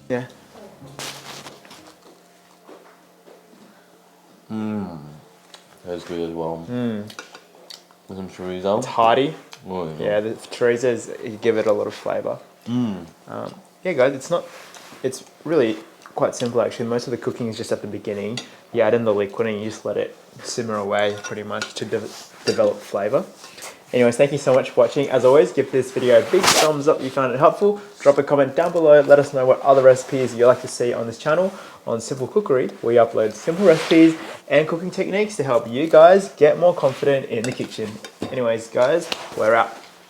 Yeah. That's good as well. With some chorizo. It's hearty. Oh, Yeah, the chorizos give it a lot of flavour. Yeah, guys, it's really quite simple actually. Most of the cooking is just at the beginning. You add in the liquid and you just let it simmer away pretty much to develop flavour. Anyways, thank you so much for watching. As always, give this video a big thumbs up if you found it helpful. Drop a comment down below. Let us know what other recipes you'd like to see on this channel. On Simple Cookery, we upload simple recipes and cooking techniques to help you guys get more confident in the kitchen. Anyways, guys, we're out.